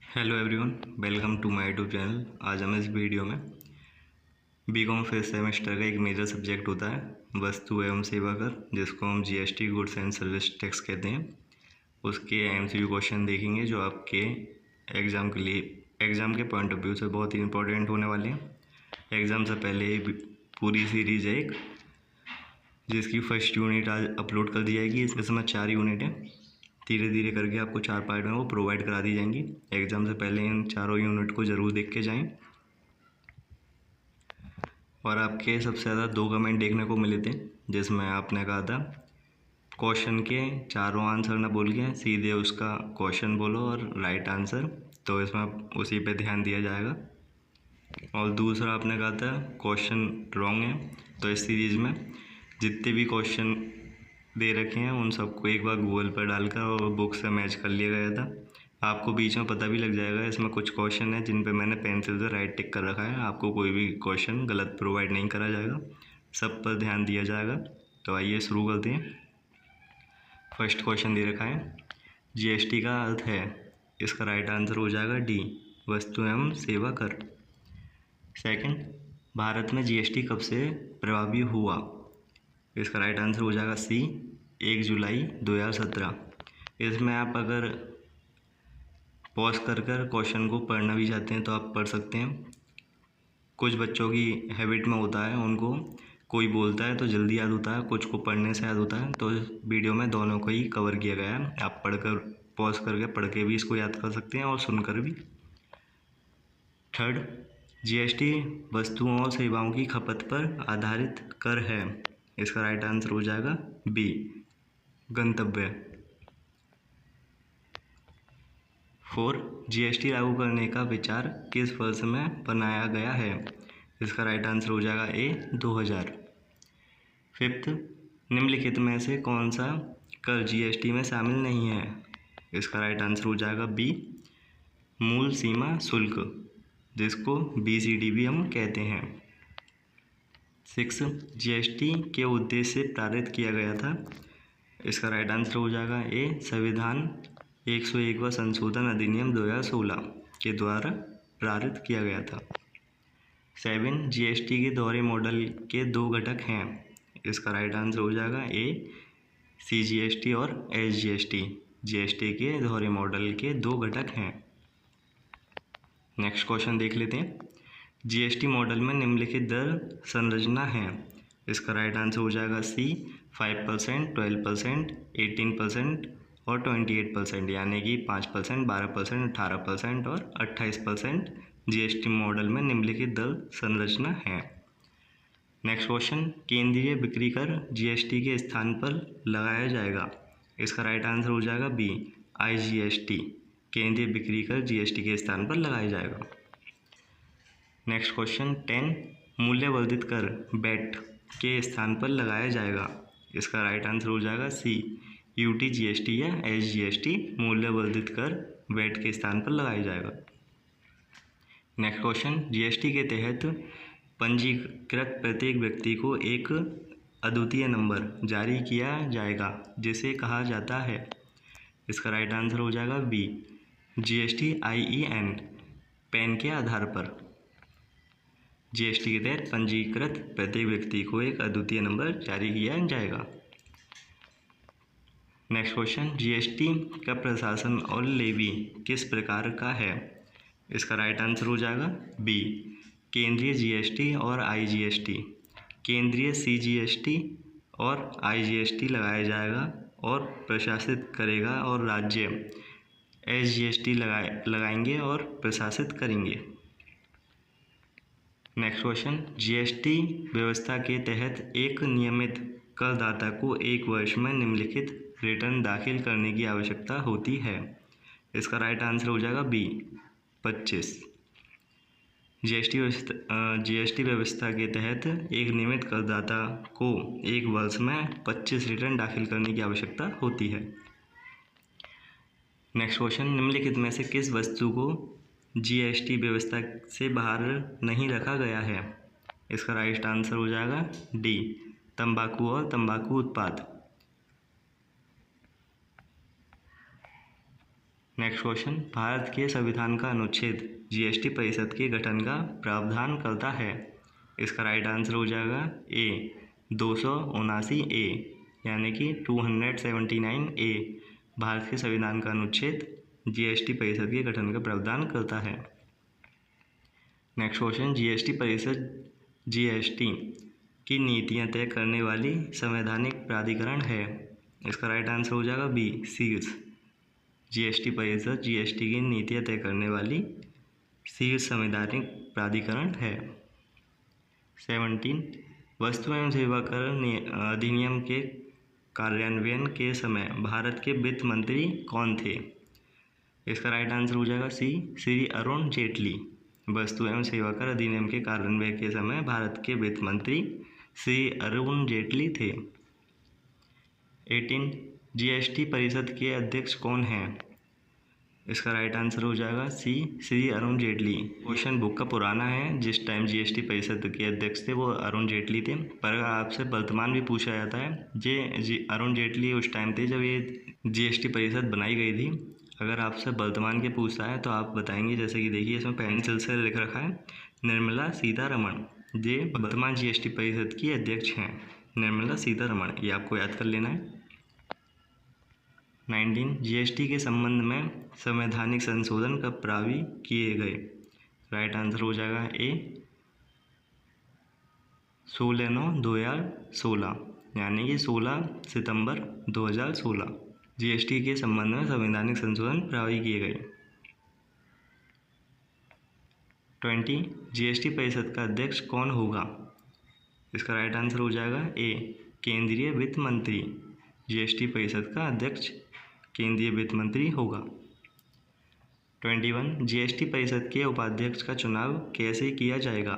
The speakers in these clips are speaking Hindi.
Hello everyone, welcome to my YouTube channel. आज हम इस वीडियो में बीकॉम फर्स्ट सेमेस्टर का एक मेजर सब्जेक्ट होता है वस्तु एवं सेवा कर, जिसको हम GST goods and service tax कहते हैं। उसके एमसीक्यू क्वेश्चन देखेंगे जो आपके एग्ज़ाम के लिए एग्ज़ाम के पॉइंट ऑफ व्यू से बहुत ही इंपॉर्टेंट होने वाले हैं। एग्ज़ाम से पहले ही पूरी सीरीज है एक, जिसकी फर्स्ट यूनिट आज अपलोड कर दी जाएगी। इसमें 4 यूनिट हैं। धीरे धीरे करके आपको 4 पार्ट में वो प्रोवाइड करा दी जाएंगी। एग्ज़ाम से पहले इन चारों यूनिट को ज़रूर देख के जाएं। और आपके सबसे ज़्यादा 2 कमेंट देखने को मिले थे, जिसमें आपने कहा था क्वेश्चन के चारों आंसर ना बोल के सीधे उसका क्वेश्चन बोलो और राइट आंसर, तो इसमें उसी पे ध्यान दिया जाएगा। और दूसरा आपने कहा था क्वेश्चन रॉन्ग है, तो इस सीरीज़ में जितने भी क्वेश्चन दे रखे हैं उन सबको एक बार गूगल पर डालकर और बुक से मैच कर लिया गया था। आपको बीच में पता भी लग जाएगा। इसमें कुछ क्वेश्चन है जिन पे मैंने पेंसिल से राइट टिक कर रखा है। आपको कोई भी क्वेश्चन गलत प्रोवाइड नहीं करा जाएगा, सब पर ध्यान दिया जाएगा। तो आइए शुरू करते हैं। फर्स्ट क्वेश्चन दे रखा है, जीएसटी का अर्थ है। इसका राइट आंसर हो जाएगा डी, वस्तु एवं सेवा कर। सेकंड, भारत में जीएसटी कब से प्रभावी हुआ? इसका राइट आंसर हो जाएगा सी, 1 जुलाई 2017। इसमें आप अगर पॉज कर क्वेश्चन को पढ़ना भी चाहते हैं तो आप पढ़ सकते हैं। कुछ बच्चों की हैबिट में होता है, उनको कोई बोलता है तो जल्दी याद होता है, कुछ को पढ़ने से याद होता है। तो इस वीडियो में दोनों को ही कवर किया गया है। आप पढ़कर पॉज करके पढ़ के भी इसको याद कर सकते हैं और सुनकर भी। थर्ड, जीएसटी वस्तुओं और सेवाओं की खपत पर आधारित कर है। इसका राइट आंसर हो जाएगा बी, गंतव्य। 4, जीएसटी लागू करने का विचार किस वर्ष में बनाया गया है? इसका राइट आंसर हो जाएगा ए, 2000। फिफ्थ, निम्नलिखित में से कौन सा कर जीएसटी में शामिल नहीं है? इसका राइट आंसर हो जाएगा बी, मूल सीमा शुल्क, जिसको BCD भी हम कहते हैं। 6, जीएसटी के उद्देश्य से पारित किया गया था। इसका राइट आंसर हो जाएगा ए, संविधान 101वां संशोधन अधिनियम 2016 के द्वारा पारित किया गया था। 7, जीएसटी के दोहरे मॉडल के 2 घटक हैं। इसका राइट आंसर हो जाएगा ए, CGST और SGST। जीएसटी के दोहरे मॉडल के 2 घटक हैं। नेक्स्ट क्वेश्चन देख लेते हैं। जीएसटी मॉडल में निम्नलिखित दर संरचना है। इसका राइट आंसर हो जाएगा सी, 5%, 12%, 18% और 28%, यानी कि 5%, 12%, 18% और 28% जीएसटी मॉडल में निम्नलिखित दर संरचना है। नेक्स्ट क्वेश्चन, केंद्रीय बिक्री कर जीएसटी के स्थान पर लगाया जाएगा। इसका राइट आंसर हो जाएगा बी, IGST। केंद्रीय बिक्री कर जीएसटी के स्थान पर लगाया जाएगा। नेक्स्ट क्वेश्चन 10, मूल्य वर्धित कर वैट के स्थान पर लगाया जाएगा। इसका राइट आंसर हो जाएगा सी, UTGST या SGST। मूल्य वर्धित कर वैट के स्थान पर लगाया जाएगा। नेक्स्ट क्वेश्चन, जीएसटी के तहत पंजीकृत प्रत्येक व्यक्ति को एक अद्वितीय नंबर जारी किया जाएगा, जिसे कहा जाता है। इसका राइट आंसर हो जाएगा बी, GSTIEN। पैन के आधार पर जीएसटी के तहत पंजीकृत प्रत्येक व्यक्ति को एक अद्वितीय नंबर जारी किया जाएगा। नेक्स्ट क्वेश्चन, जीएसटी का प्रशासन और लेवी किस प्रकार का है? इसका राइट आंसर हो जाएगा बी, केंद्रीय जीएसटी और IGST। केंद्रीय CGST और IGST लगाया जाएगा और प्रशासित करेगा, और राज्य SGST लगाएंगे और प्रशासित करेंगे। नेक्स्ट क्वेश्चन, जीएसटी व्यवस्था के तहत एक नियमित करदाता को 1 वर्ष में निम्नलिखित रिटर्न दाखिल करने की आवश्यकता होती है। इसका राइट आंसर हो जाएगा बी, 25। जीएसटी व्यवस्था के तहत एक नियमित करदाता को 1 वर्ष में 25 रिटर्न दाखिल करने की आवश्यकता होती है। नेक्स्ट क्वेश्चन, निम्नलिखित में से किस वस्तु को जीएसटी व्यवस्था से बाहर नहीं रखा गया है? इसका राइट आंसर हो जाएगा डी, तंबाकू और तंबाकू उत्पाद। नेक्स्ट क्वेश्चन, भारत के संविधान का अनुच्छेद जीएसटी परिषद के गठन का प्रावधान करता है। इसका राइट आंसर हो जाएगा ए 279 ए, यानी कि 279 ए। भारत के संविधान का अनुच्छेद जीएसटी परिषद के गठन का प्रावधान करता है। नेक्स्ट क्वेश्चन, जीएसटी परिषद जीएसटी की नीतियां तय करने वाली संवैधानिक प्राधिकरण है। इसका राइट आंसर हो जाएगा बी शीर्ष। जीएसटी परिषद जीएसटी की नीतियां तय करने वाली शीर्ष संवैधानिक प्राधिकरण है। 17 वस्तु एवं सेवा कर अधिनियम के कार्यान्वयन के समय भारत के वित्त मंत्री कौन थे। इसका राइट आंसर हो जाएगा सी श्री अरुण जेटली। वस्तु एवं सेवा कर अधिनियम के कार्यान्वयन के समय भारत के वित्त मंत्री श्री अरुण जेटली थे। 18 जीएसटी परिषद के अध्यक्ष कौन हैं। इसका राइट आंसर हो जाएगा सी श्री अरुण जेटली। क्वेश्चन बुक का पुराना है, जिस टाइम जीएसटी परिषद के अध्यक्ष थे वो अरुण जेटली थे, पर अगर आपसे वर्तमान भी पूछा जाता है अरुण जेटली उस टाइम थे जब ये जीएसटी परिषद बनाई गई थी। अगर आपसे वर्तमान के पूछता है तो आप बताएंगे, जैसे कि देखिए इसमें पेंसिल से लिख रखा है निर्मला सीतारमण, ये वर्तमान जीएसटी परिषद की अध्यक्ष हैं, निर्मला सीतारमण, ये आपको याद कर लेना है। 19 जीएसटी के संबंध में संवैधानिक संशोधन कब पारित किए गए। राइट आंसर हो जाएगा ए 16/9/2016, यानी कि 16 सितंबर 2016 जीएसटी के संबंध में संवैधानिक संशोधन पारित किए गए। 20 जीएसटी परिषद का अध्यक्ष कौन होगा। इसका राइट आंसर हो जाएगा ए केंद्रीय वित्त मंत्री। जीएसटी परिषद का अध्यक्ष केंद्रीय वित्त मंत्री होगा। 21 जीएसटी परिषद के उपाध्यक्ष का चुनाव कैसे किया जाएगा।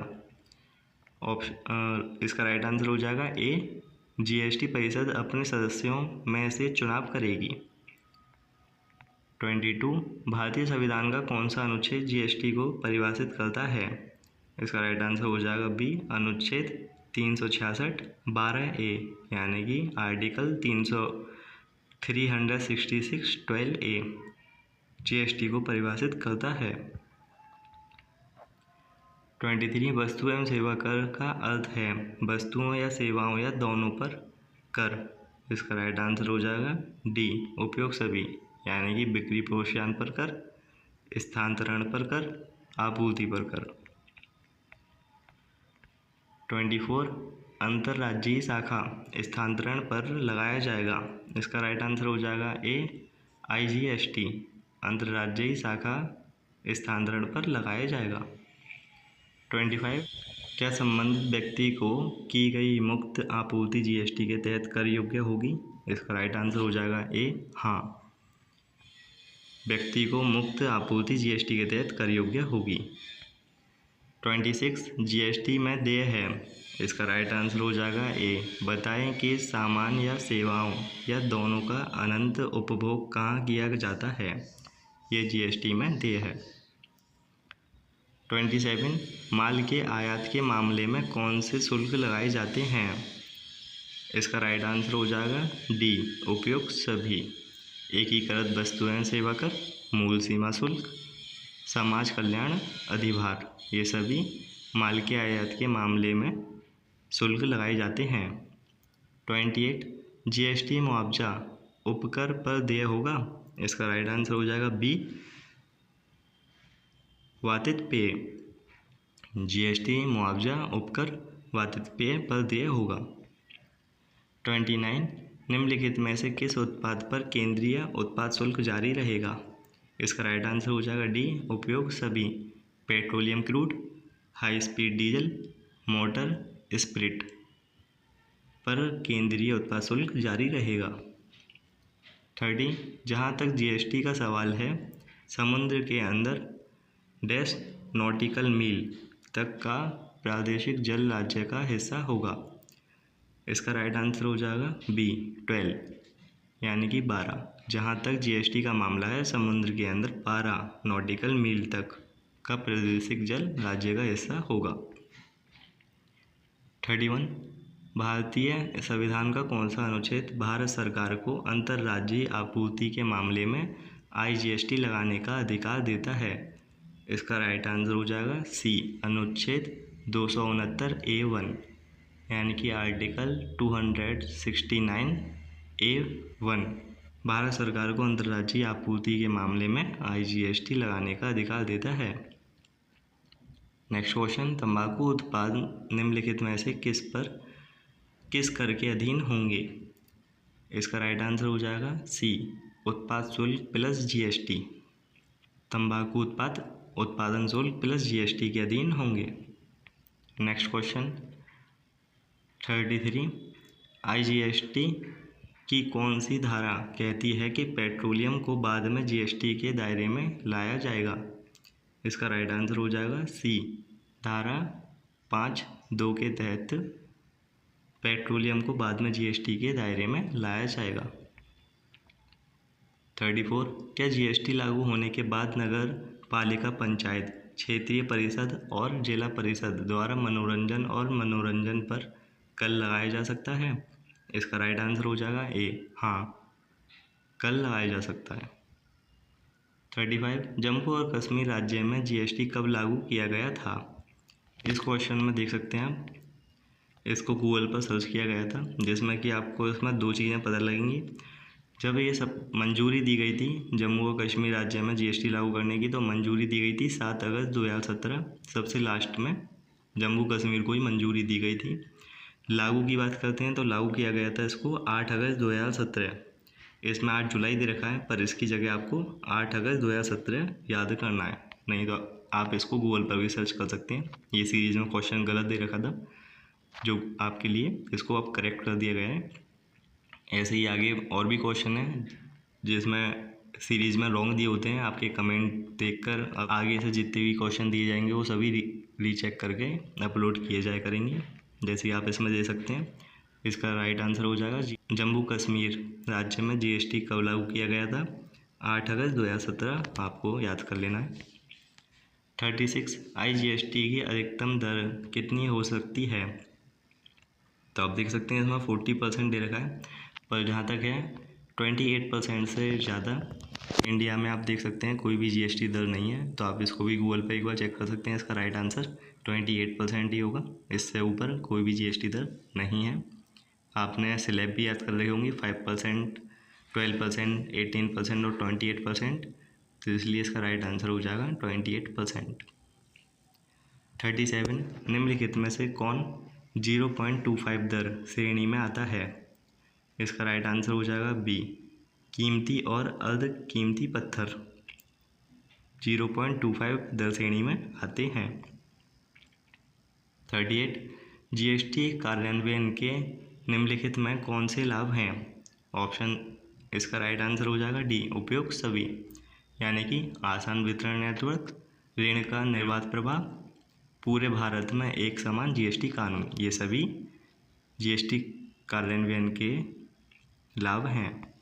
इसका राइट आंसर हो जाएगा ए जीएसटी परिषद अपने सदस्यों में से चुनाव करेगी। 22 भारतीय संविधान का कौन सा अनुच्छेद जीएसटी को परिभाषित करता है। इसका राइट आंसर हो जाएगा बी अनुच्छेद 366 12A, यानी कि आर्टिकल 366 12A जीएसटी को परिभाषित करता है। 23 वस्तु एवं सेवा कर का अर्थ है वस्तुओं या सेवाओं या दोनों पर कर। इसका राइट आंसर हो जाएगा डी उपयोग सभी, यानी कि बिक्री प्रोत्साहन पर कर, स्थानांतरण पर कर, आपूर्ति पर कर। 24 अंतर्राज्यीय शाखा स्थानांतरण पर लगाया जाएगा। इसका राइट आंसर हो जाएगा ए IGST अंतर्राज्यीय शाखा स्थानांतरण पर लगाया जाएगा। 25 क्या संबंधित व्यक्ति को की गई मुक्त आपूर्ति जीएसटी के तहत कर योग्य होगी। इसका राइट आंसर हो जाएगा ए हाँ, व्यक्ति को मुक्त आपूर्ति जीएसटी के तहत कर योग्य होगी। 26 जीएसटी में देय है। इसका राइट आंसर हो जाएगा ए बताएं कि सामान या सेवाओं या दोनों का अनंत उपभोग कहाँ किया जाता है, ये जीएसटी में देय है। 27 माल के आयात के मामले में कौन से शुल्क लगाए जाते हैं। इसका राइट आंसर हो जाएगा डी उपयुक्त सभी। एकीकृत वस्तु एवं सेवा कर, मूल सीमा शुल्क, समाज कल्याण अधिभार, ये सभी माल के आयात के मामले में शुल्क लगाए जाते हैं। 28 जीएसटी मुआवजा उपकर पर देय होगा। इसका राइट आंसर हो जाएगा बी वातित पेय। जीएसटी मुआवजा उपकर वातित पेय पर देय होगा। 29 निम्नलिखित में से किस उत्पाद पर केंद्रीय उत्पाद शुल्क जारी रहेगा। इसका राइट आंसर हो जाएगा डी उपयोग सभी। Petroleum crude, high speed diesel, motor spirit पर केंद्रीय उत्पाद शुल्क जारी रहेगा। 30 जहाँ तक जीएसटी का सवाल है, समुद्र के अंदर डैश नॉटिकल मील तक का प्रादेशिक जल राज्य का हिस्सा होगा। इसका राइट आंसर हो जाएगा बी 12, यानी कि 12। जहाँ तक जीएसटी का मामला है, समुद्र के अंदर 12 नॉटिकल मील तक का प्रादेशिक जल राज्य का हिस्सा होगा। 31 भारतीय संविधान का कौन सा अनुच्छेद भारत सरकार को अंतर्राज्यीय आपूर्ति के मामले में IGST लगाने का अधिकार देता है? इसका राइट आंसर हो जाएगा सी, अनुच्छेद 269A1 यानी कि आर्टिकल 269A1। भारत सरकार को अंतर्राज्यीय आपूर्ति के मामले में IGST लगाने का अधिकार देता है। नेक्स्ट क्वेश्चन, तंबाकू उत्पाद निम्नलिखित में से किस कर के अधीन होंगे? इसका राइट आंसर हो जाएगा सी, उत्पाद शुल्क प्लस GST। तंबाकू उत्पादन शुल्क प्लस GST के अधीन होंगे। नेक्स्ट क्वेश्चन 33, IGST की कौन सी धारा कहती है कि पेट्रोलियम को बाद में GST के दायरे में लाया जाएगा? इसका राइट आंसर हो जाएगा सी, धारा 5(2) के तहत पेट्रोलियम को बाद में GST के दायरे में लाया जाएगा। 34, क्या GST लागू होने के बाद नगर पालिका, पंचायत, क्षेत्रीय परिषद और जिला परिषद द्वारा मनोरंजन पर कर लगाया जा सकता है? इसका राइट आंसर हो जाएगा ए, हाँ, कर लगाया जा सकता है। 35, जम्मू और कश्मीर राज्य में GST कब लागू किया गया था? इस क्वेश्चन में देख सकते हैं आप, इसको गूगल पर सर्च किया गया था, जिसमें कि आपको इसमें दो चीज़ें पता लगेंगी। जब ये सब मंजूरी दी गई थी जम्मू और कश्मीर राज्य में GST लागू करने की, तो मंजूरी दी गई थी 7 अगस्त 2017। सबसे लास्ट में जम्मू कश्मीर को ही मंजूरी दी गई थी। लागू की बात करते हैं तो लागू किया गया था इसको 8 अगस्त 2017। इसमें 8 जुलाई दे रखा है, पर इसकी जगह आपको 8 अगस्त 2017 याद करना है, नहीं तो आप इसको गूगल पर भी सर्च कर सकते हैं। ये सीरीज में क्वेश्चन गलत दे रखा था, जो आपके लिए इसको अब करेक्ट कर दिया गया है। ऐसे ही आगे और भी क्वेश्चन हैं जिसमें सीरीज में रॉन्ग दिए होते हैं। आपके कमेंट देखकर आगे से जितने भी क्वेश्चन दिए जाएंगे वो सभी रीचेक करके अपलोड किए जाया करेंगे, जैसे आप इसमें दे सकते हैं। इसका राइट आंसर हो जाएगा जम्मू कश्मीर राज्य में GST कब लागू किया गया था? 8 अगस्त 2017, आपको याद कर लेना है। 36, IGST की अधिकतम दर कितनी हो सकती है? तो आप देख सकते हैं इसमें 40% दे रखा है, पर जहाँ तक है 28% से ज़्यादा इंडिया में आप देख सकते हैं कोई भी GST दर नहीं है। तो आप इसको भी गूगल पे एक बार चेक कर सकते हैं। इसका राइट आंसर 28% ही होगा, इससे ऊपर कोई भी GST दर नहीं है। आपने स्लैब भी याद कर रहे होंगे, 5%, 12%, 18% और 28%, तो इसलिए इसका राइट आंसर हो जाएगा 28%। 37, निम्नलिखित में से कौन 0.25 दर श्रेणी में आता है? इसका राइट आंसर हो जाएगा बी, कीमती और अर्ध कीमती पत्थर 0.25 दर श्रेणी में आते हैं। 38, GST कार्यान्वयन के निम्नलिखित में कौन से लाभ हैं? ऑप्शन, इसका राइट आंसर हो जाएगा डी, उपयुक्त सभी, यानी कि आसान वितरण नेटवर्क, ऋण का निर्बाध प्रवाह, पूरे भारत में एक समान GST कानून, ये सभी GST कार्यान्वयन के लाभ हैं।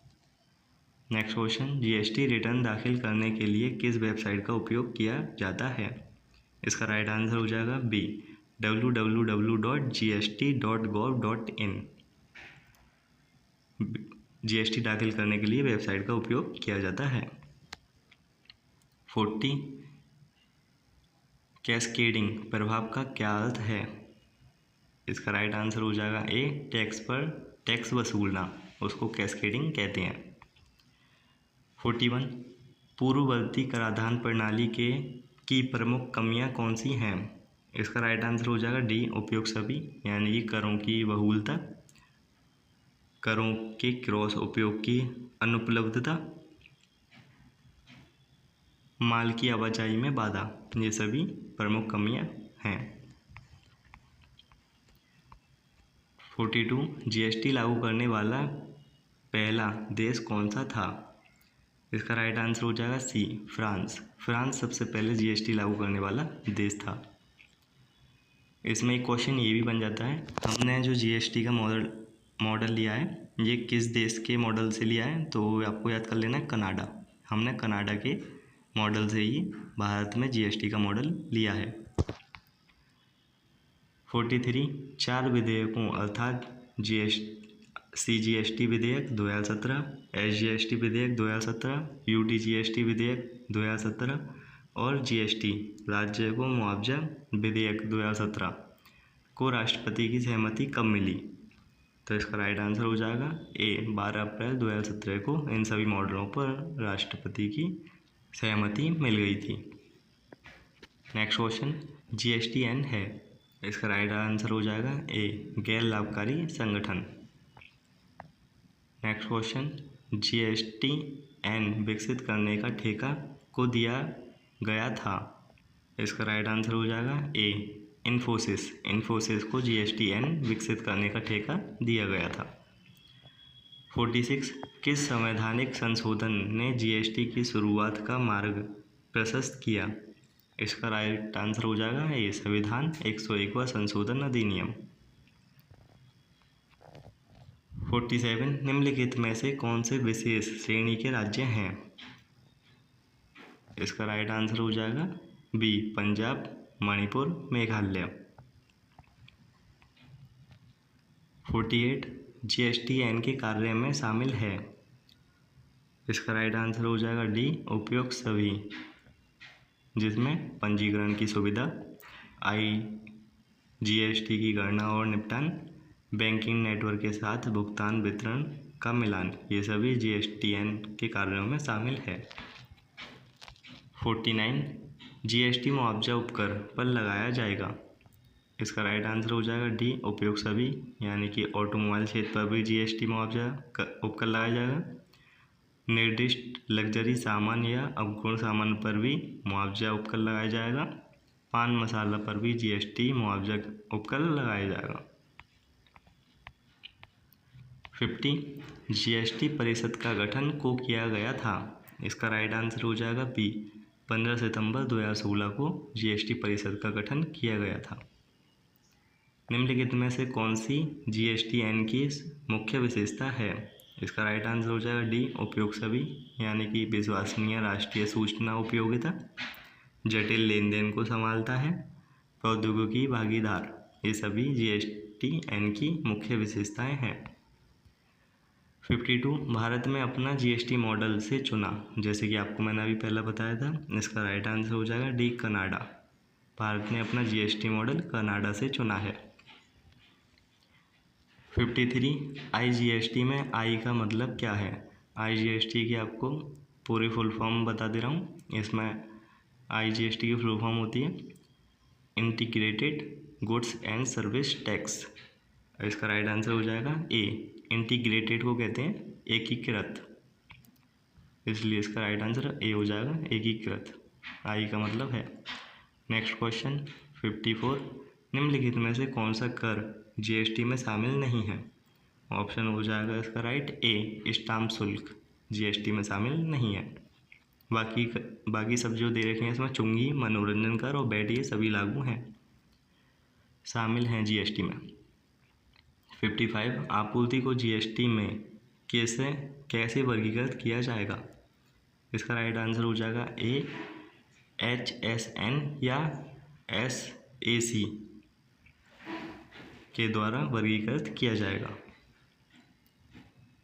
नेक्स्ट क्वेश्चन, GST रिटर्न दाखिल करने के लिए किस वेबसाइट का उपयोग किया जाता है? इसका राइट आंसर हो जाएगा बी, www.gst.gov.in। GST दाखिल करने के लिए वेबसाइट का उपयोग किया जाता है। 40, कैस्केडिंग प्रभाव का क्या अर्थ है? इसका राइट आंसर हो जाएगा ए, टैक्स पर टैक्स वसूलना, उसको कैस्केडिंग कहते हैं। 41, पूर्ववर्ती कराधान प्रणाली की प्रमुख कमियां कौन सी हैं? इसका राइट आंसर हो जाएगा डी, उपयुक्त सभी, यानी कि करों की बहुलता, करों के क्रॉस उपयोग की अनुपलब्धता, माल की आवाजाही में बाधा, ये सभी प्रमुख कमियां हैं। 42, GST लागू करने वाला पहला देश कौन सा था? इसका राइट आंसर हो जाएगा सी, फ्रांस। फ्रांस सबसे पहले GST लागू करने वाला देश था। इसमें एक क्वेश्चन ये भी बन जाता है, हमने जो GST का मॉडल लिया है ये किस देश के मॉडल से लिया है? तो आपको याद कर लेना है कनाडा। हमने कनाडा के मॉडल से ही भारत में GST का मॉडल लिया है। 43, 4 विधेयकों अर्थात CGST विधेयक 2017, SGST विधेयक 2017, UTGST विधेयक 2017 और GST राज्य को मुआवजा विधेयक 2017 को राष्ट्रपति की सहमति कब मिली? तो इसका राइट आंसर हो जाएगा ए 12 अप्रैल 2017 को इन सभी मॉडलों पर राष्ट्रपति की सहमति मिल गई थी। नेक्स्ट क्वेश्चन, GSTN है, इसका राइट आंसर हो जाएगा ए गैर लाभकारी संगठन। नेक्स्ट क्वेश्चन, GSTN विकसित करने का ठेका को दिया गया था, इसका राइट आंसर हो जाएगा ए इन्फोसिस को GSTN विकसित करने का ठेका दिया गया था। 46 किस संवैधानिक संशोधन ने GST की शुरुआत का मार्ग प्रशस्त किया, इसका राइट आंसर हो जाएगा ए संविधान 101वां संशोधन अधिनियम। 47 निम्नलिखित में से कौन से विशेष श्रेणी के राज्य हैं, इसका राइट आंसर हो जाएगा बी पंजाब, मणिपुर, मेघालय। 48 GSTN के कार्य में शामिल है, इसका राइट आंसर हो जाएगा डी उपयुक्त सभी, जिसमें पंजीकरण की सुविधा, GST की गणना और निपटान, बैंकिंग नेटवर्क के साथ भुगतान वितरण का मिलान, ये सभी GSTN के कार्यों में शामिल है। 49 GST मुआवजा उपकर पर लगाया जाएगा, इसका राइट आंसर हो जाएगा डी उपयुक्त सभी, यानी कि ऑटोमोबाइल क्षेत्र पर भी GST मुआवजा उपकर लगाया जाएगा। निर्दिष्ट लग्जरी सामान या अपूर्ण सामान पर भी मुआवजा उपकर लगाया जाएगा। पान मसाला पर भी GST मुआवजा उपकर लगाया जाएगा। 50 GST परिषद का गठन को किया गया था, इसका राइट आंसर हो जाएगा बी 15 सितंबर 2016 को GST परिषद का गठन किया गया था। निम्नलिखित में से कौन सी GSTN की मुख्य विशेषता है, इसका राइट आंसर हो जाएगा डी उपयुक्त सभी, यानी कि विश्वसनीय राष्ट्रीय सूचना उपयोगिता, जटिल लेन देन को संभालता है, प्रौद्योगिकी भागीदार, ये सभी GSTN की मुख्य विशेषताएं हैं। 52 भारत में अपना GST मॉडल से चुना, जैसे कि आपको मैंने अभी पहले बताया था, इसका राइट आंसर हो जाएगा डी कनाडा। भारत ने अपना GST मॉडल कनाडा से चुना है। 53 IGST में आई का मतलब क्या है, IGST की आपको पूरी फुल फॉर्म बता दे रहा हूँ। इसमें IGST की फुल फॉर्म होती है integrated goods and service tax, इसका राइट आंसर हो जाएगा ए इंटीग्रेटेड को कहते हैं एकीकृत, इसलिए इसका राइट आंसर ए हो जाएगा एकीकृत, आई का मतलब है। नेक्स्ट क्वेश्चन 54 निम्नलिखित में से कौन सा कर GST में शामिल नहीं है, ऑप्शन हो जाएगा इसका राइट ए स्टाम्प शुल्क GST में शामिल नहीं है। बाकी सब जो दे रखे हैं इसमें चुंगी, मनोरंजन कर और बैट ये सभी लागू हैं, शामिल हैं GST में। 55 आपूर्ति को GST में कैसे वर्गीकृत किया जाएगा, इसका राइट आंसर हो जाएगा ए HSN या SAC के द्वारा वर्गीकृत किया जाएगा।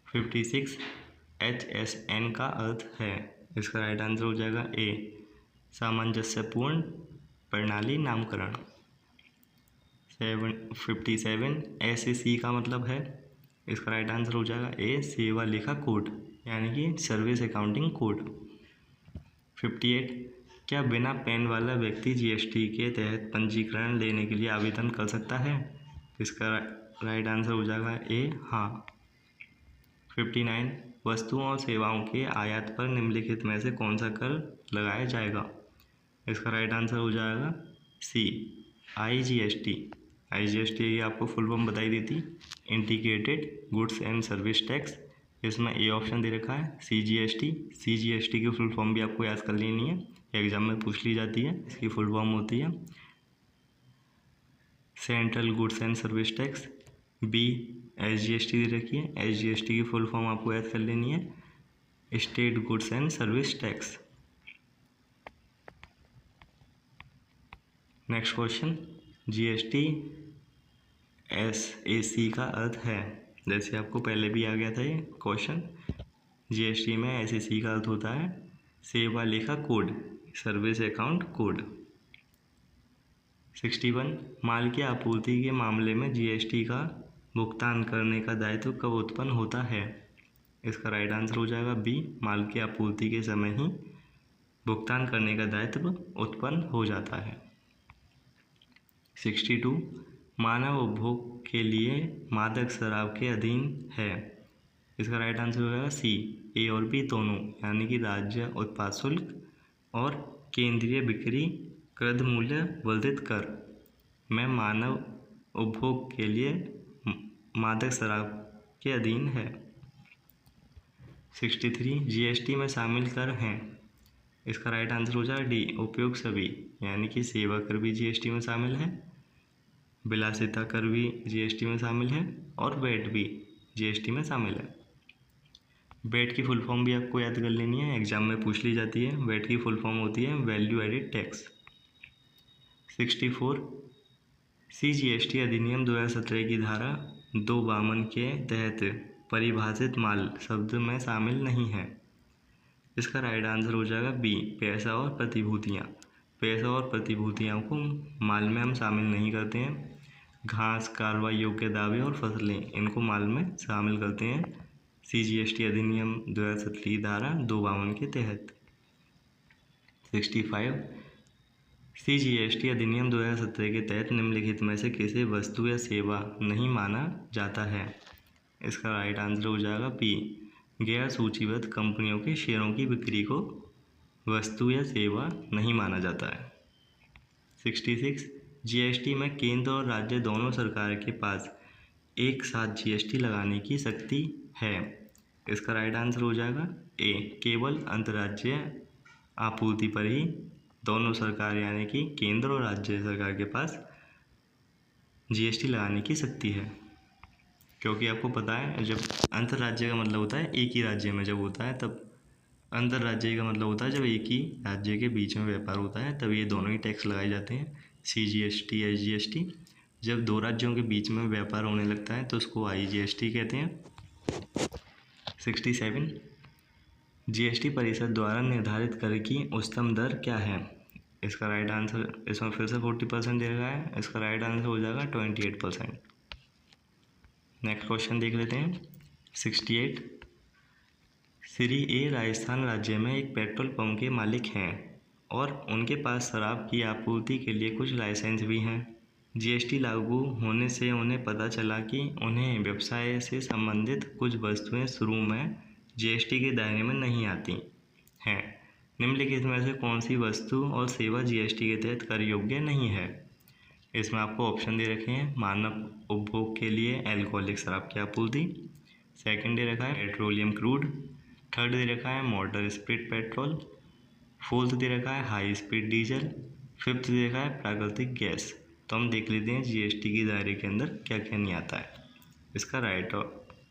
56 HSN का अर्थ है, इसका राइट आंसर हो जाएगा ए सामंजस्यपूर्ण प्रणाली नामकरण। 57 SAC का मतलब है, इसका राइट आंसर हो जाएगा ए सेवा लेखा कोड, यानी कि सर्विस अकाउंटिंग कोड। 58 क्या बिना पैन वाला व्यक्ति GST के तहत पंजीकरण लेने के लिए आवेदन कर सकता है, इसका राइट आंसर हो जाएगा ए हाँ। 59 वस्तुओं और सेवाओं के आयात पर निम्नलिखित में से कौन सा कर लगाया जाएगा, इसका राइट आंसर हो जाएगा सी IGST। IGST की आपको फुल फॉर्म बताई दी थी integrated goods and service tax, इसमें ए ऑप्शन दे रखा है CGST की फुल फॉर्म भी आपको याद कर लेनी है, एग्जाम में पूछ ली जाती है। इसकी फुल फॉर्म होती है central goods and service tax. बी SGST दे रखी है, SGST की फुल फॉर्म आपको याद कर लेनी है state goods and service tax. Next question GST SAC का अर्थ है, जैसे आपको पहले भी आ गया था ये क्वेश्चन। जीएसटी में एसएसी का अर्थ होता है सेवा लेखा कोड, सर्विस अकाउंट कोड। 61 माल की आपूर्ति के मामले में जीएसटी का भुगतान करने का दायित्व कब उत्पन्न होता है? इसका राइट आंसर हो जाएगा बी, माल की आपूर्ति के समय ही भुगतान करने का दायित्व उत्पन्न हो जाता है। 62 मानव उपभोग के लिए मादक शराब के अधीन है। इसका राइट आंसर हो जाएगा सी, ए और बी दोनों, यानी कि राज्य उत्पाद शुल्क और केंद्रीय बिक्री कृत मूल्य वर्धित कर में मानव उपभोग के लिए मादक शराब के अधीन है। 63 जीएसटी में शामिल कर हैं। इसका राइट आंसर हो जाएगा डी, उपयोग सभी, यानी कि सेवा कर भी जीएसटी में शामिल है, विलासिता कर भी जीएसटी में शामिल है और वैट भी जीएसटी में शामिल है। वैट की फुल फॉर्म भी आपको याद कर लेनी है, एग्जाम में पूछ ली जाती है। वैट की फुल फॉर्म होती है वैल्यू एडेड टैक्स। 64 सीजीएसटी अधिनियम 2017 की धारा 252 के तहत परिभाषित माल शब्द में शामिल नहीं है। इसका राइट आंसर हो जाएगा बी, पैसा और प्रतिभूतियाँ। पैसा और प्रतिभूतियों को माल में हम शामिल नहीं करते हैं। घास, कार्रवाई योग्य दावे और फसलें, इनको माल में शामिल करते हैं सीजीएसटी अधिनियम 2017 की धारा 252 के तहत। 65 सीजीएसटी अधिनियम 2017 के तहत निम्नलिखित में से किसे वस्तु या सेवा नहीं माना जाता है? इसका राइट आंसर हो जाएगा बी, गैर सूचीबद्ध कंपनियों के शेयरों की बिक्री को वस्तु या सेवा नहीं माना जाता है। 66 जीएसटी में केंद्र और राज्य दोनों सरकार के पास एक साथ जीएसटी लगाने की शक्ति है। इसका राइट आंसर हो जाएगा ए, केवल अंतर्राज्यीय आपूर्ति पर ही दोनों सरकार यानी कि केंद्र और राज्य सरकार के पास जीएसटी लगाने की शक्ति है। क्योंकि आपको पता है जब अंतर्राज्य का मतलब होता है एक ही राज्य में जब होता है, तब अंतर्राज्यीय का मतलब होता है जब एक ही राज्य के बीच में व्यापार होता है, तब ये दोनों ही टैक्स लगाए जाते हैं, सीजीएसटी, एसजीएसटी। जब दो राज्यों के बीच में व्यापार होने लगता है तो उसको आईजीएसटी कहते हैं। 67 जीएसटी परिषद द्वारा निर्धारित कर की उच्चतम दर क्या है? इसका राइट आंसर, इसमें फिर से 40% दे रखा है, इसका राइट आंसर हो जाएगा 28%। नेक्स्ट क्वेश्चन देख लेते हैं। 68 श्री ए राजस्थान राज्य में एक पेट्रोल पंप के मालिक हैं और उनके पास शराब की आपूर्ति के लिए कुछ लाइसेंस भी हैं। जीएसटी लागू होने से उन्हें पता चला कि उन्हें व्यवसाय से संबंधित कुछ वस्तुएं शुरू में जीएसटी के दायरे में नहीं आती हैं। निम्नलिखित में से कौन सी वस्तु और सेवा जीएसटी के तहत कर योग्य नहीं है? इसमें आपको ऑप्शन दे रखे हैं। मानव उपभोग के लिए एल्कोहलिक शराब की आपूर्ति, सेकंड दे रखा है पेट्रोलियम क्रूड, थर्ड दे रखा है मोटर स्पीड पेट्रोल, फोर्थ दे रखा है हाई स्पीड डीजल, फिफ्थ दे रखा है प्राकृतिक गैस। तो हम देख लेते हैं जीएसटी के दायरे के अंदर क्या क्या नहीं आता है। इसका राइट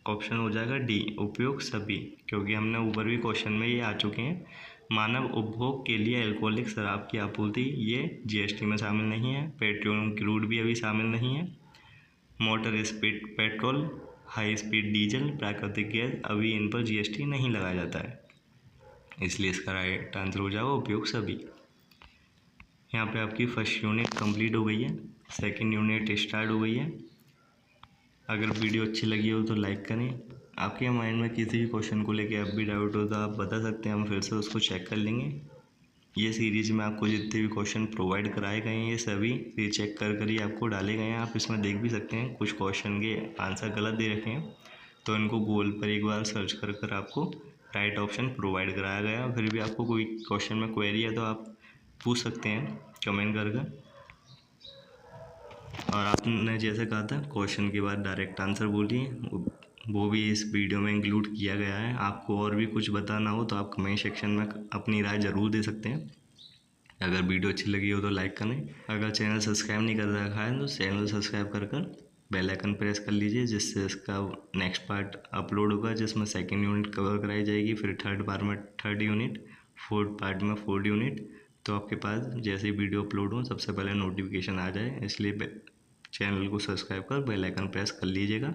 ऑप्शन हो जाएगा डी, उपयोग सभी, क्योंकि हमने ऊपर भी क्वेश्चन में ये आ चुके हैं। मानव उपभोग के लिए अल्कोहलिक शराब की आपूर्ति ये जीएसटी में शामिल नहीं है, पेट्रोलियम क्रूड भी अभी शामिल नहीं है, motor speed petrol, high speed diesel, प्राकृतिक गैस अभी इन पर जीएसटी नहीं लगाया जाता है, इसलिए इसका राइट आंसर हो जाएगा उपयोग सभी। यहाँ पे आपकी फर्स्ट यूनिट कंप्लीट हो गई है, सेकंड यूनिट स्टार्ट हो गई है। अगर वीडियो अच्छी लगी हो तो लाइक करें। आपके माइंड में किसी भी क्वेश्चन को लेके अब भी डाउट हो तो आप बता सकते हैं, हम फिर से उसको चेक कर लेंगे। ये सीरीज़ में आपको जितने भी क्वेश्चन प्रोवाइड कराए गए हैं ये सभी रीचेक कर ही आपको डाले गए हैं। आप इसमें देख भी सकते हैं कुछ क्वेश्चन के आंसर गलत दे रखे हैं, तो इनको गूगल पर एक बार सर्च कर आपको राइट ऑप्शन प्रोवाइड कराया गया। फिर भी आपको कोई क्वेश्चन में क्वेरी है तो आप पूछ सकते हैं कमेंट करके। और आपने जैसे कहा था क्वेश्चन के बाद डायरेक्ट आंसर बोलिए, वो भी इस वीडियो में इंक्लूड किया गया है। आपको और भी कुछ बताना हो तो आप कमेंट सेक्शन में अपनी राय ज़रूर दे सकते हैं। अगर वीडियो अच्छी लगी हो तो लाइक करें। अगर चैनल सब्सक्राइब नहीं कर रखा है तो चैनल सब्सक्राइब कर बेल आइकन प्रेस कर लीजिए, जिससे इसका नेक्स्ट पार्ट अपलोड होगा, जिसमें सेकंड यूनिट कवर कराई जाएगी, फिर थर्ड पार्ट में थर्ड यूनिट, फोर्थ पार्ट में फोर्थ यूनिट। तो आपके पास जैसे ही वीडियो अपलोड हो सबसे पहले नोटिफिकेशन आ जाए, इसलिए चैनल को सब्सक्राइब कर बेल आइकन प्रेस कर लीजिएगा।